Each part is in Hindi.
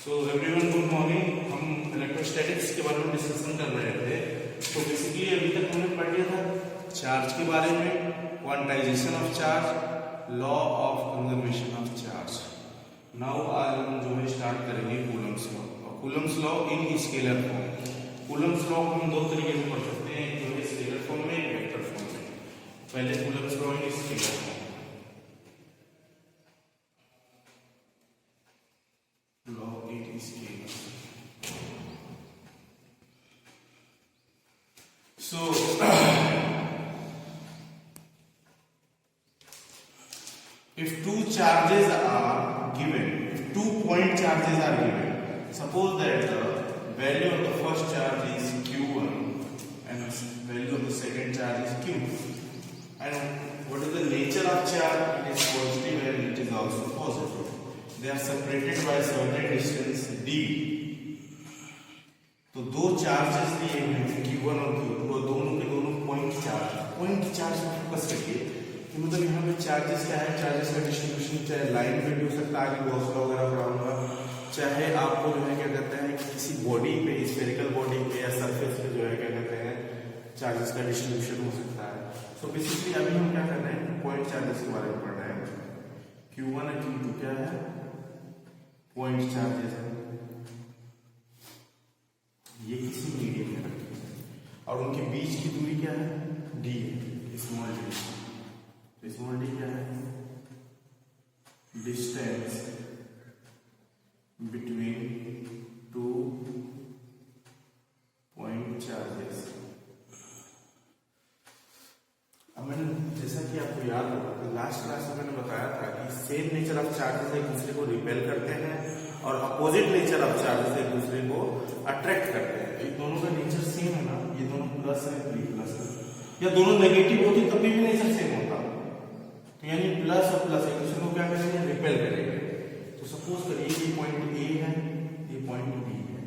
So everyone good morning. हम इलेक्ट्रोस्टैटिक्स के बारे में डिस्कशन कर रहे थे। तो बेसिकली अभी तक हमने पढ़ लिया था चार्ज के बारे में, quantization of charge, law of conservation of charge. Now आज हम जो है स्टार्ट करेंगे Coulomb's law. Coulomb's law in scalar form. Coulomb's law को हम दो तरीके से पढ़ सकते हैं, एक जो है स्केलर फॉर्म में, एक वेक्टर फॉर्म में। पहले Coulomb's law in scalar form. So if two charges are given, if 2 point charges are given, suppose that the value of the first charge is q1 and the value of the second charge is q, and what is the nature of charge? It is positive and it is also positive. They are separated by a certain distance d. तो दो चार्जेस दिए हैं Q1 और Q2 और दोनों के दोनों पॉइंट चार्ज पर फोकस करिए कि मतलब यहाँ पे चार्जेस क्या है, चार्जेस का डिस्ट्रीब्यूशन चाहे लाइन पे भी हो सकता है, आगे गॉस लॉ वगैरह पढ़ा होगा, चाहे आपको जो है क्या कहते हैं किसी बॉडी पे, स्फेरिकल बॉडी पे या सरफेस पे जो है क्या कहते हैं चार्जेस का डिस्ट्रीब्यूशन हो सकता है। सो बेसिकली अभी हम क्या कर रहे हैं, पॉइंट चार्जेस के बारे में पढ़ रहे हैं। Q1 और Q2 क्या है, पॉइंट चार्जेस है। ये किसी मीडियम में रखते हैं और उनके बीच की दूरी क्या है, d है, स्मॉल डी। स्मॉल डी क्या है, distance between two point charges. अब मैंने जैसा कि आपको याद होगा लास्ट क्लास में मैंने बताया था कि सेम नेचर ऑफ चार्जेस एक दूसरे को रिपेल करते हैं और अपोजिट नेचर ऑफ चार्जेस एक दूसरे को अट्रैक्ट करते हैं। ये दोनों का नेचर सेम है ना, ये दोनों प्लस है, प्लस है, या दोनों नेगेटिव होती तब भी नेचर सेम होता। तो यानी प्लस और प्लस एक दूसरे को क्या करेंगे, रिपेल करेंगे। तो सपोज करिए ये पॉइंट ए है, ये पॉइंट बी है।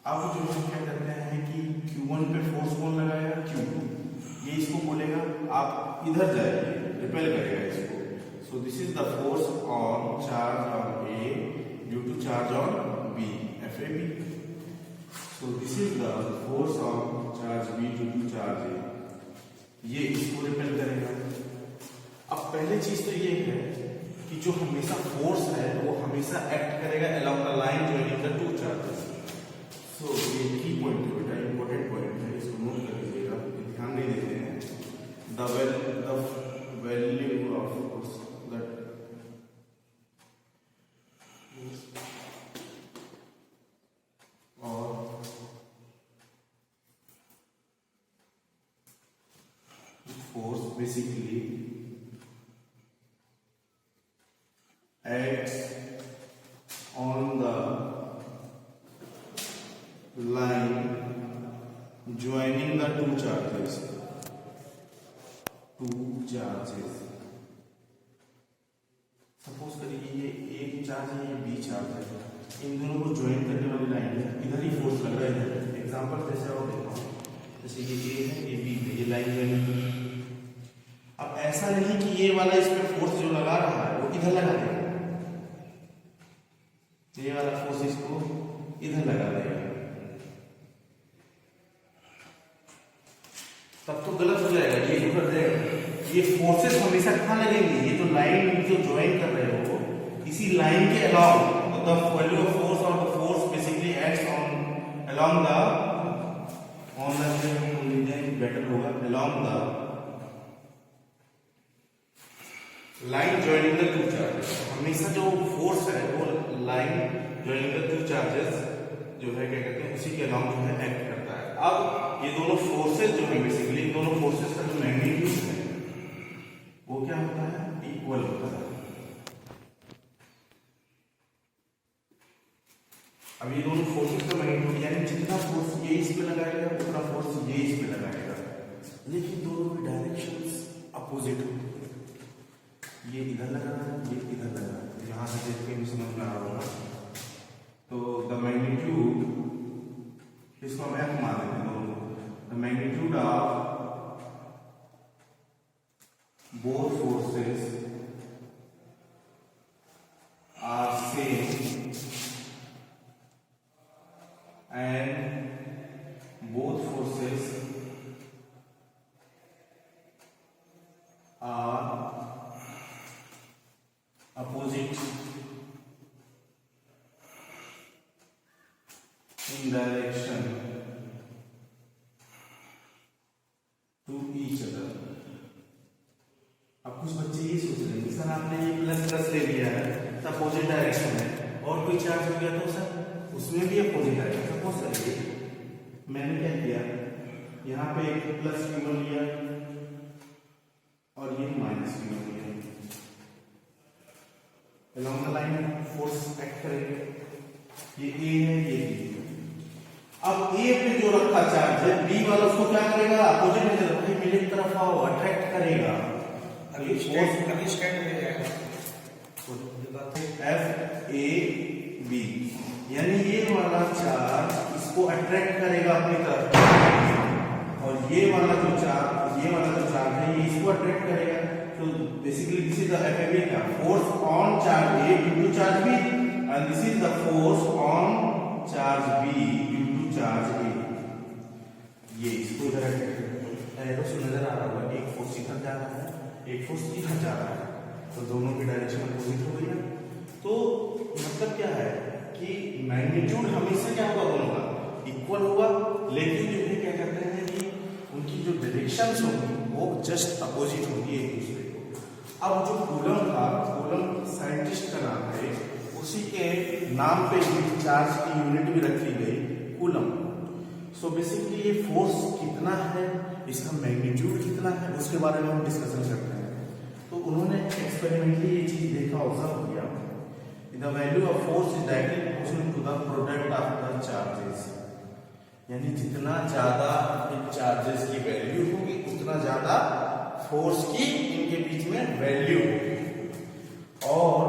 अब जो हम क्या करते हैं कि Q1 पे फोर्स कौन लगाएगा, Q2। ये इसको बोलेगा आप इधर जाइए, रिपेल करेगा इसको। So this is the force on charge on A due to charge on B, FAB। So this is the force of charge B due to charge A. ये इसको रिपेल करेगा। अब पहले चीज तो ये है कि जो हमेशा फोर्स है वो हमेशा एक्ट करेगा along the line joining the two charges. So ये की पॉइंट है बेटा, इंपॉर्टेंट पॉइंट है, इसको नोट कर लीजिएगा, ध्यान नहीं देते हैं। The value of force that force basically acts on the line joining the two charges. Suppose करिए ये एक चार्ज है, ये बी चार्ज है, इन दोनों को ज्वाइन करने वाली लाइन है, इधर ही फोर्स लग रहा है। इधर एग्जांपल जैसे और देखो, जैसे ये ए है, ये बी है, ये लाइन ज्वाइन। अब ऐसा नहीं कि ये वाला इस पे फोर्स जो लगा रहा है वो इधर लगा देगा, ये वाला फोर्स इसको इधर लगा देगा, तब तो गलत हो जाएगा, ये जो कर जाएगा। ये फोर्सेस हमेशा कहाँ लगेंगे, ये जो लाइन जो ज्वाइन कर रहे हो इसी लाइन के along, the value of force और the force basically acts on along the better होगा along the line joining the two charges. हमेशा जो फोर्स है वो line joining the two charges जो है क्या कहते हैं उसी के अलाउंग जो है एक्ट करता है। अब ये दोनों फोर्सेस जो है बेसिकली इन दोनों फोर्सेस का जो मैग्नीट्यूड है वो क्या होता है, इक्वल होता है। अब ये दोनों फोर्सेस का मैग्नीट्यूड यानी जितना फोर्स ये इस पे लगाएगा उतना फोर्स ये इस पे लगाएगा, लेकिन दोनों की डायरेक्शंस अपोजिट होती है। ये इधर लगा रहा है, ये इधर लगा रहा है, यहां से देख के भी समझ में आ रहा होगा। तो द मैग्नीट्यूड, इसको हम F मान लेते हैं दोनों, the magnitude of both forces are same in direction to each other। अब कुछ बच्चे ये सोच रहे हैं सर आपने ये प्लस प्लस ले लिया है तो अपोजिट डायरेक्शन है, और कोई चार्ज हो गया तो सर उसमें भी अपोजिट डायरेक्शन। सपोज करिए मैंने क्या किया, यहाँ पे एक प्लस Q1 लिया और ये माइनस Q1 लिया, along the line force act करेंगे, ये A है ये B। अब A पे जो रखा चार्ज है B वाला उसको क्या करेगा, अपोजिट में तरफ मेरे तरफ आओ अट्रैक्ट करेगा। अभी स्टैंड में जाएगा F A B, यानी ये वाला चार्ज इसको अट्रैक्ट करेगा अपनी तरफ, और ये वाला जो चार्ज है ये इसको अट्रैक्ट करेगा। तो basically this is the FAB का force on charge A due to charge B, and this is the force on charge B due to charge A। ये इसको इधर एरो से नजर आ रहा होगा, एक फोर्स इधर जा रहा है एक फोर्स इधर जा रहा है, तो दोनों की डायरेक्शन अपोजिट हो गई है। तो मतलब क्या है कि मैग्नीट्यूड हमेशा क्या होगा, दोनों का इक्वल होगा, लेकिन जो है क्या कहते हैं कि उनकी जो डायरेक्शंस होंगी वो जस्ट अपोजिट होगी एक दूसरे को। अब जो कूलम था, कूलम साइंटिस्ट का नाम है, उसी के नाम पे ही चार्ज की यूनिट भी रखी गई कूलम। सो बेसिकली ये फोर्स कितना है, इसका मैग्नीट्यूड कितना है, उसके बारे में हम डिस्कशन करते हैं। तो उन्होंने एक्सपेरिमेंटली ये चीज देखा, ऑब्जर्व किया, the value of force is directly proportional to the product of the charges, यानी जितना ज्यादा इन चार्जेस की वैल्यू होगी उतना ज्यादा फोर्स की इनके बीच में वैल्यू होगी, और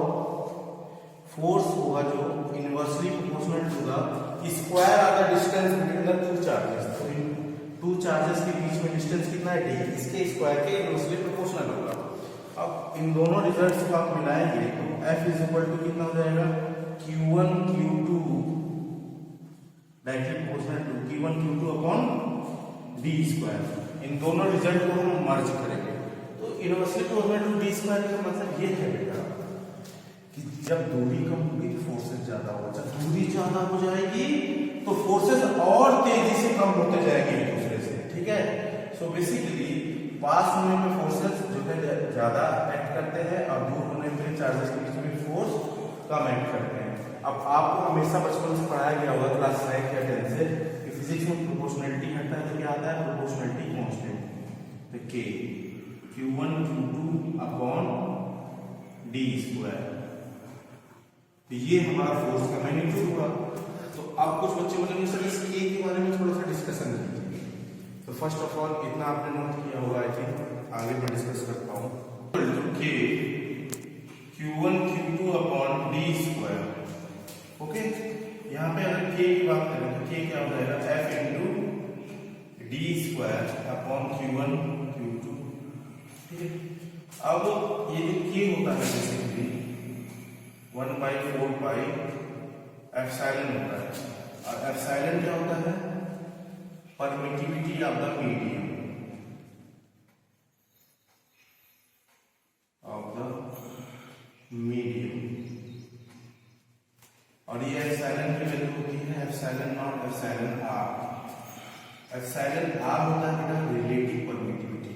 फोर्स होगा जो inversely proportional to the square of the distance between the two charges. तो इन टू चार्जेस के बीच में डिस्टेंस कितना है d, इसके स्क्वायर के इनवर्सली प्रोपोर्शनल होगा। अब इन दोनों रिजल्ट्स को आप मिलाएंगे तो F इज इक्वल टू कितना हो जाएगा, Q1 Q2 directly proportional to Q1 Q2 upon d square. इन दोनों रिजल्ट को हम मर्ज करेंगे तो inversely proportional to d square का मतलब ये है बेटा कि जब दूरी कम होगी तो फोर्सेस ज्यादा होगा, जब दूरी ज्यादा हो जाएगी तो फोर्सेस और तेजी से कम होते जाएंगे एक दूसरे से, ठीक है। सो बेसिकली पास होने पे फोर्सेस जो है ज्यादा एक्ट करते हैं, और दूर होने पे चार्जेस के बीच में फोर्स कम एक्ट करते हैं। अब आपको हमेशा बचपन से पढ़ाया गया होगा क्लास 9 या 10 से कि फिजिक्स में प्रोपोर्शनलिटी हटता है तो क्या आता है, प्रोपोर्शनलिटी कांस्टेंट, तो K Q1 Q2 upon d square, तो ये हमारा फोर्स का मैग्नीट्यूड हुआ। तो अब कुछ बच्चे बोलेंगे सर इस K के बारे में थोड़ा सा डिस्कशन कीजिए। तो फर्स्ट ऑफ ऑल इतना आपने नोट किया होगा, आई थिंक आगे मैं डिस्कस करता हूँ। K Q1 Q2 upon d square, okay. यहाँ पे अगर K की बात करें तो K क्या हो जाएगा, F into d square upon Q1 Q2, ठीक है। अब ये जो K होता है बेसिकली 1/4 पाई एप्सिलॉन होता है, और एप्सिलॉन क्या होता है, परमिटिविटी ऑफ द मीडियम, और ये एप्सिलॉन की वैल्यू होती है epsilon nought epsilon r. Epsilon r होता है बेटा रिलेटिव परमिटिविटी,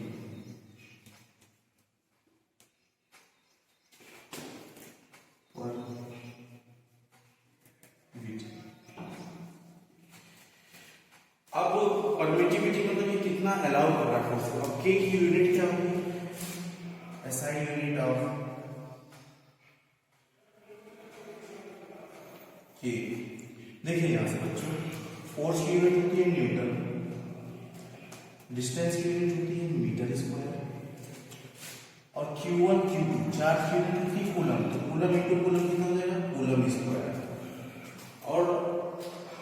अब परमिटिविटी मतलब ये कितना अलाउ कर रहा है फोर्स को। अब K की यूनिट क्या होगी, SI यूनिट ऑफ K। देखिए यहां से बच्चों, फोर्स की यूनिट होती है न्यूटन, डिस्टेंस की यूनिट होती है मीटर स्क्वायर, और Q1 Q2 चार्ज की यूनिट होती है कूलम, तो कूलम इंटू कूलम कितना हो जाएगा, कूलम स्क्वायर। और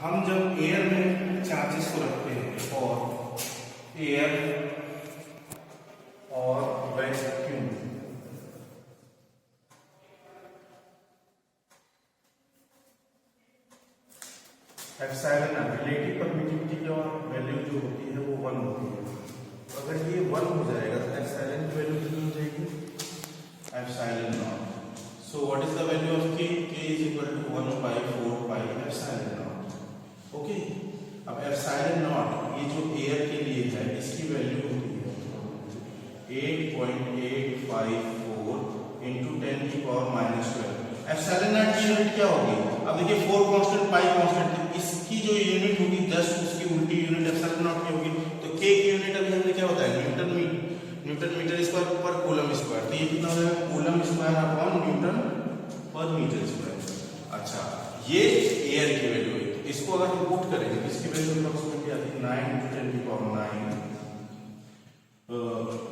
हम जब एयर में चार्जेस को रखते हैं, और एयर और वैक्यूम, एप्सिलॉन रिलेटिव परमिटिविटी की वैल्यू जो होती है वो 1 होती है। तो अगर ये 1 हो जाएगा तो एप्सिलॉन की वैल्यू कितनी हो जाएगी, epsilon nought. So what is the value of K? K is equal to 1/4 pi epsilon nought, okay. जो एयर के लिए है इसकी वैल्यू होती है 8.854 इंटू 10⁻⁻12। एप्सिलॉन नॉट की यूनिट क्या होगी? अब देखिए 4 कांस्टेंट पाई कांस्टेंट, इसकी जो यूनिट होगी जस्ट उसकी उल्टी यूनिट एप्सिलॉन नॉट की होगी। तो के की यूनिट अभी हमने क्या बताया, Newton metre square per coulomb square. तो ये कितना हो जाएगा, कूलम स्क्वायर अपॉन न्यूटन पर मीटर स्क्वायर। अच्छा, ये एयर की वैल्यू है। तो इसको अगर हम पुट करेंगे तो इसकी वैल्यू अप्रोक्सीमेटली आती है 9 × 10⁹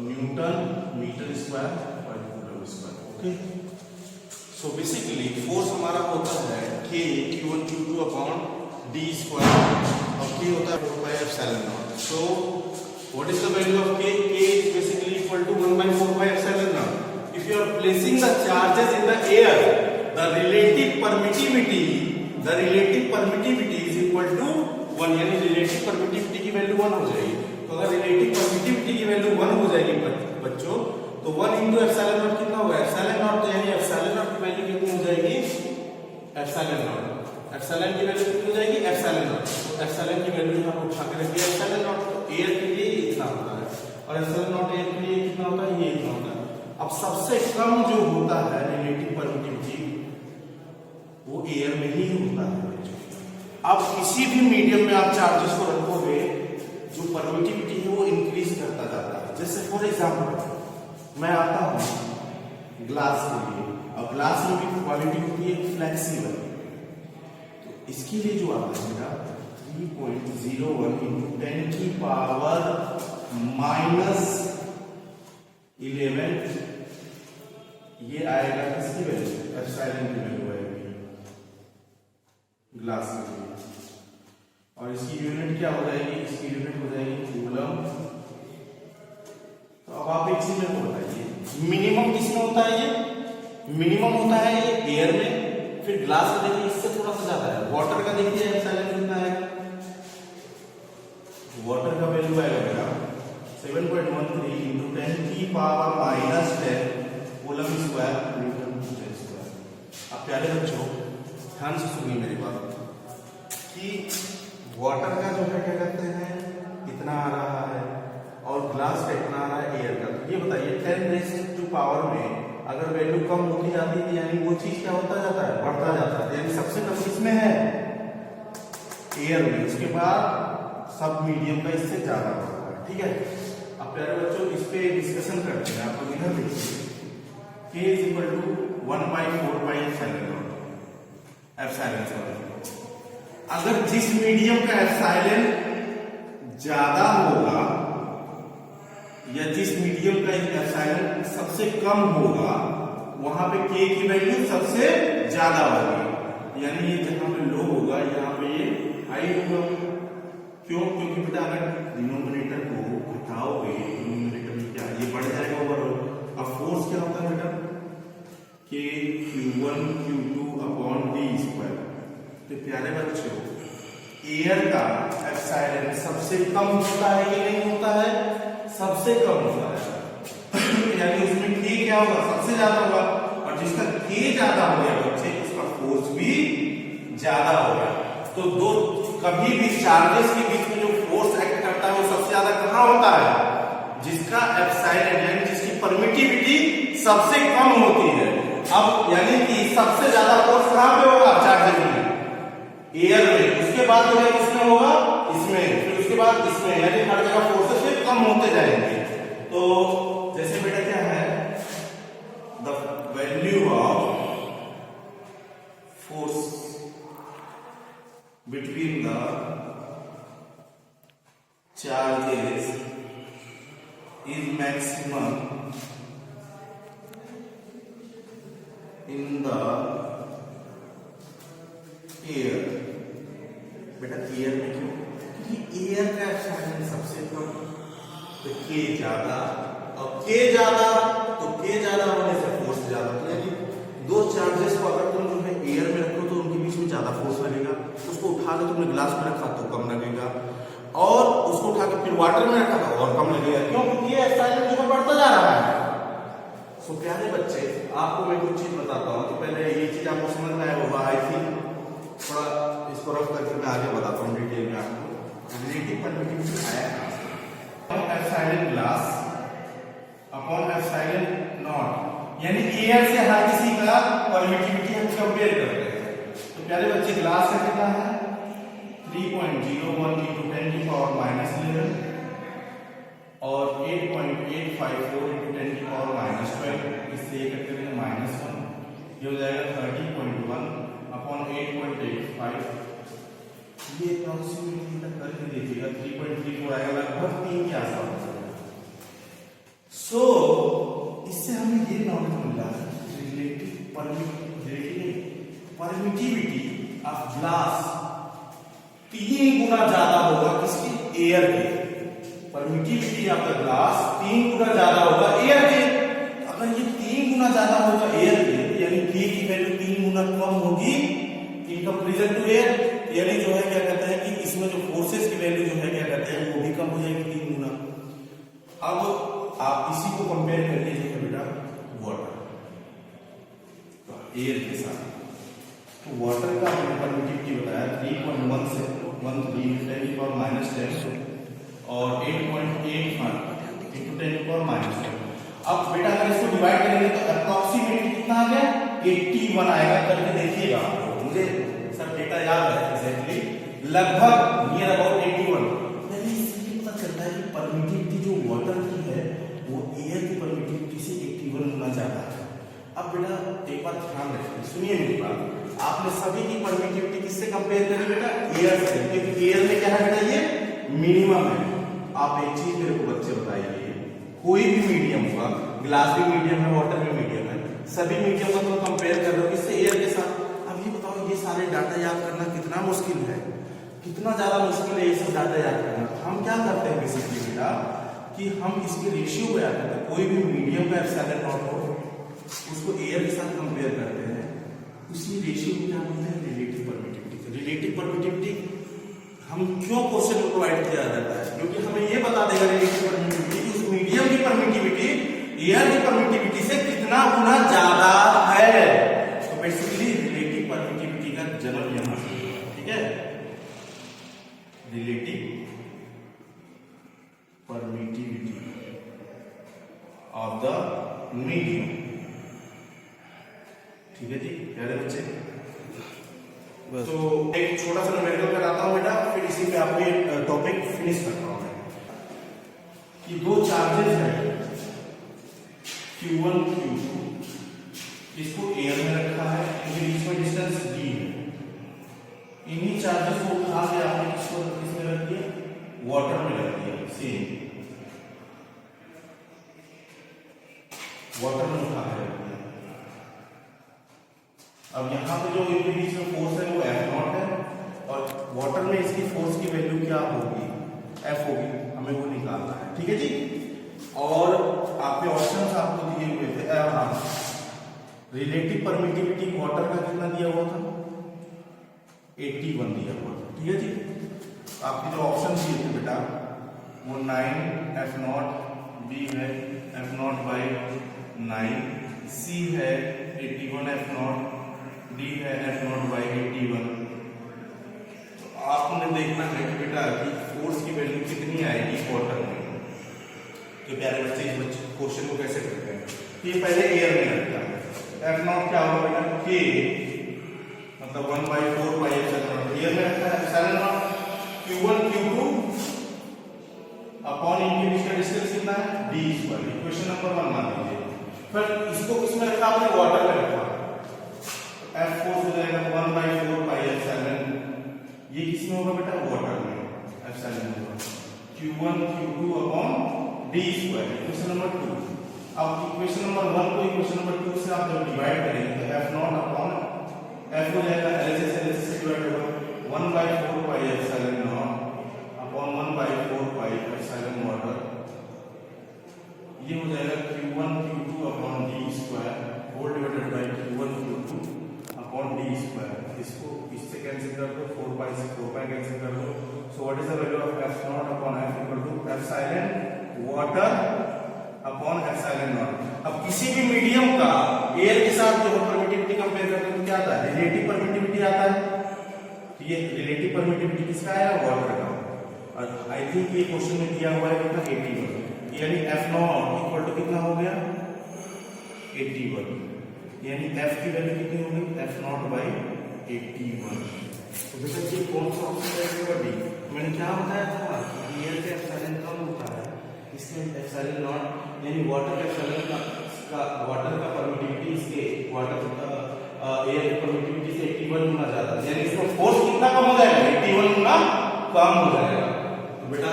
newton metre square per coulomb square. Okay, so basically force हमारा होता है K Q1 Q2 upon d square और K होता है 4πε0। So what is the value of K? K is basically equal to 1/4πε0. If you are placing the charges in the air, the relative permittivity is equal to 1, यानी रिलेटिव परमिटिविटी की वैल्यू 1 हो जाएगी। तो अगर रिलेटिव परमिटिविटी की वैल्यू 1 हो जाएगी बच्चों, तो 1 इंटू एप्सिलॉन नॉट कितना होगा, एप्सिलॉन नॉट, तो यानी एप्सिलॉन नॉट की वैल्यू कितनी हो जाएगी, एप्सिलॉन नॉट। एप्सिलॉन की वैल्यू कितनी हो जाएगी, एप्सिलॉन नॉट। तो एप्सिलॉन की वैल्यू यहां उठा के रखिए, एप्सिलॉन नॉट तो एयर के लिए इतना होता है और एप्सिलॉन नॉट एयर के लिए कितना होता है, ये इतना होता है। अब सबसे कम जो होता है रिलेटिव परमिटिविटी वो एयर में ही होता है। अब किसी भी मीडियम में आप चार्जेस को रखोगे, जो परमिटिविटी है वो इंक्रीज करता जाता है। जैसे फॉर एग्जांपल मैं आता हूं ग्लास के लिए, और ग्लास में भी क्वालिटी होती है फ्लेक्सिबल। तो इसके लिए जो आता है मेरा 3.01 इंटू 10⁻⁻11, ये आएगा किसकी वैल्यू, एप्सिलॉन की वैल्यू आएगी ग्लास के लिए। और इसकी यूनिट क्या हो जाएगी, इसकी यूनिट हो जाएगी कूलम। तो अब आप एक चीज को बताइए, मिनिमम किसमें होता है, ये मिनिमम होता है ये एयर में। फिर ग्लास का देखिए इससे थोड़ा सा ज्यादा है। वाटर का देखिए एप्सिलॉन कितना है, वाटर का वैल्यू आएगा मेरा 7.13 into 10⁻⁻10 coulomb square newton metre square. अब प्यारे बच्चों ध्यान से सुनिए मेरी बात कि वाटर का जो है क्या कहते हैं इतना आ रहा है और ग्लास का इतना आ रहा है एयर का। तो ये बताइए 10⁻⁴ में अगर वैल्यू कम होती जाती है यानी वो चीज क्या होता जाता है, बढ़ता जाता है। यानी सबसे कम किसमें है, एयर में, उसके बाद सब मीडियम का इससे ज्यादा होता है। ठीक है, अब प्यारे बच्चों इस पे डिस्कशन करते हैं। आप लोग इधर देखिए K is equal to 1/4πε0 epsilon. अगर जिस मीडियम का एप्सिलॉन ज्यादा होगा या जिस मीडियम का एप्सिलॉन सबसे कम होगा वहां पे K की वैल्यू सबसे ज्यादा होगी। यानी ये जहां पे लो होगा यहाँ पे ये हाई होगा। क्यों? क्योंकि बेटा अगर डिनोमिनेटर को घटाओगे डिनोमिनेटर में क्या ये बढ़ जाएगा ओवरऑल। अब फोर्स क्या होता है बेटा, K Q1 Q2 upon d square. तो प्यारे बच्चों एयर का एप्सिलॉन सबसे कम होता है कि नहीं होता है, सबसे कम होता है। यानी उसमें K क्या होगा, सबसे ज्यादा होगा। और जिसका K ज्यादा हो गया बच्चे उसका फोर्स भी ज्यादा होगा। तो दो कभी भी चार्जेस के बीच में जो फोर्स एक्ट करता है वो सबसे ज्यादा कहां होता है, जिसका एप्सिलॉन यानी जिसकी परमिटिविटी सबसे कम होती है। अब यानी कि सबसे ज्यादा फोर्स कहां पे होगा, चार्जेस में, एयर में। उसके बाद जो है किसमें होगा, इसमें, फिर उसके बाद इसमें, यानी हर जगह फोर्सेस फिर कम होते जाएंगे। तो जैसे बेटा क्या है, the value of force between the charges is maximum in the air. बेटा एयर में क्यों, क्योंकि एयर का एप्सिलॉन सबसे कम, तो K ज्यादा, और K ज्यादा तो K ज्यादा होने से फोर्स ज्यादा। तो यानी दो चार्जेस को अगर तुम जो है एयर में रखो तो उनके बीच में ज्यादा फोर्स लगेगा। उसको उठा के तुमने ग्लास में रखा तो कम लगेगा, और उसको उठा के फिर वाटर में रखा तो और कम लगेगा। क्यों? क्योंकि ये एप्सिलॉन जो है बढ़ता जा रहा है। सो प्यारे बच्चे आपको मैं कुछ चीज बताता हूँ। तो पहले ये चीज आपको समझ में आया होगा, आई थिंक थोड़ा इसको रफ करके मैं आगे बताता हूँ डिटेल में आपको। रिलेटिव परमिटिविटी आया epsilon glass upon epsilon not, यानी एयर से हर किसी का परमिटिविटी हम कंपेयर करते हैं। तो प्यारे बच्चे ग्लास का कितना है 3.01 into 10 की पावर -11 और 8.854 into 10 की पावर -12, इससे ये करते हैं -1, ये हो जाएगा 30.1 अपॉन 8.85। ये अप्रोक्सीमेटली तक करके देखिएगा 3.34 आएगा, लगभग 3 के आसपास। सो इससे हमें ये नॉलेज मिला रिलेटिव परमिटिविटी ऑफ ग्लास 3 गुना ज्यादा होगा किसके, एयर के। परमिटिविटी ऑफ द ग्लास 3 गुना ज्यादा होगा एयर के। अगर ये 3 गुना ज्यादा होगा एयर के, यानी K की वैल्यू 3 गुना कम होगी इन कंपैरिजन टू एयर, यानी जो है क्या कहते हैं कि इसमें जो फोर्सेस की वैल्यू जो है क्या कहते हैं वो भी कम हो जाएगी 3 गुना। अब आप इसी को कंपेयर कर लीजिए बेटा वाटर एयर के साथ। तो वाटर का हमने परमिटिविटी बताया 3.1 से 13 10 की पावर -10 और 8.85 into 10 की पावर -10। अब बेटा अगर इसको डिवाइड करेंगे तो अप्रोक्सीमेटली कितना आ गया 81 आएगा। करके देखिएगा, मुझे सब डेटा याद है एग्जैक्टली, लगभग नियर अबाउट 81। यानी इससे पता चलता है कि परमिटिविटी जो वाटर की है वो एयर की परमिटिविटी से 81 गुना ज्यादा है। अब बेटा एक बात ध्यान रखिए, सुनिए मेरी बात, आपने सभी की परमिटिविटी किससे कंपेयर करी बेटा, एयर से, क्योंकि एयर में क्या है बेटा ये मिनिमम है। आप एक चीज मेरे को बच्चे बताइए, कोई भी मीडियम होगा, ग्लास भी मीडियम है, वाटर भी मीडियम है, सभी मीडियम को तो कंपेयर कर रहे हो किससे, एयर के साथ। अब ये बताओ ये सारे डाटा याद करना कितना मुश्किल है, कितना ज्यादा मुश्किल है ये सब डाटा याद करना। हम क्या करते हैं बेसिकली बेटा कि हम इसके रेशियो को याद करते हैं। कोई भी मीडियम का एप्सिलॉन नॉट हो उसको एयर के साथ कंपेयर करते हैं, उसी रेशियो को क्या बोलते हैं, रिलेटिव परमिटिविटी। रिलेटिव परमिटिविटी हम क्यों क्वेश्चन में प्रोवाइड किया जाता है, क्योंकि हमें ये बता देगा रिलेटिव परमिटिविटी उस मीडियम की परमिटिविटी एयर की परमिटिविटी से कितना गुना ज्यादा है। तो बेसिकली रिलेटिव परमिटिविटी का जन्म यहां से हुआ, ठीक है, relative permittivity of the medium. ठीक है जी प्यारे बच्चे, तो एक छोटा सा न्यूमेरिकल कराता हूं बेटा, फिर इसी पे आपको टॉपिक फिनिश करता हूं मैं। कि दो चार्जेस है Q1 Q2, इसको एयर में रखा है, इनके बीच में डिस्टेंस d है। इन्हीं चार्जेस को उठा के आपने किसमें रख दिया, वाटर में रख दिया, सेम वाटर में उठा के रख दिया। अब यहाँ पे जो इनके बीच में फोर्स है वो F0 है, और वाटर में इसकी फोर्स की वैल्यू क्या होगी, F होगी, हमें वो निकालना है। ठीक है जी, और आपके ऑप्शंस आपको दिए हुए थे। हाँ, रिलेटिव परमिटिविटी वाटर का कितना दिया हुआ था, 81 दिया हुआ था। ठीक है जी, आपके जो ऑप्शन दिए थे बेटा वो 9 F0, B है F0/9, C है 81 F0, D है F0/81। तो आपने देखना है कि बेटा कि फोर्स की वैल्यू कितनी आएगी वाटर में। तो प्यारे बच्चे इस क्वेश्चन को कैसे करते हैं, तो ये पहले एयर में रखता है। F0 क्या होगा बेटा, K मतलब 1/4πε0 एयर में रखता है। Epsilon not Q1 Q2 upon इनके बीच का डिस्टेंस कितना है, d²। क्वेश्चन नंबर 1 मान लीजिए। फिर इसको किसमें रखा आपने, वाटर में रखा। F फोर्स हो जाएगा 1/4πε, ये किसमें होगा बेटा, वाटर में, एप्सिलॉन होगा Q1 Q2 upon d²। Question number 2, अब इक्वेशन नंबर 1 को इक्वेशन नंबर 2 से आप जब डिवाइड करेंगे तो F0 अपॉन F हो जाएगा LHS से डिवाइड होगा 1/4πε0 अपॉन 1/4πε वाटर, ये हो जाएगा Q1 Q2 upon d² whole divided by Q1 Q2 upon d²। इसको इससे कैंसिल कर दो, 4π से 4π कैंसिल कर दो। So what is the value of F0 upon F equal to epsilon water upon epsilon nought. अब किसी भी मीडियम का एयर के साथ जो परमिटिविटी कंपेयर करते हैं तो क्या आता है, रिलेटिव परमिटिविटी आता है। तो ये रिलेटिव परमिटिविटी किसका है, वाटर का। और आई थिंक ये क्वेश्चन में दिया हुआ है कितना 81, यानी F नॉट इक्वल टू कितना हो गया 81, यानी F की वैल्यू कितनी हो गई F नॉट बाई 81। तो बेटा ये कौन सा ऑप्शन है डी। मैंने क्या बताया था कि एयर का एप्सिलॉन कम होता है, इसके एप्सिलॉन नॉट यानी वाटर का एप्सिलॉन का वाटर का परमिटिविटी इसके वाटर एयर की परमिटिविटी से 81 गुना ज्यादा, यानी इसमें फोर्स कितना कम हो जाएगा 81 गुना कम हो जाएगा। तो बेटा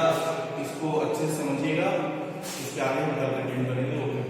इसको अच्छे से समझिएगा, इसके आगे हम कल कंटिन्यू करेंगे।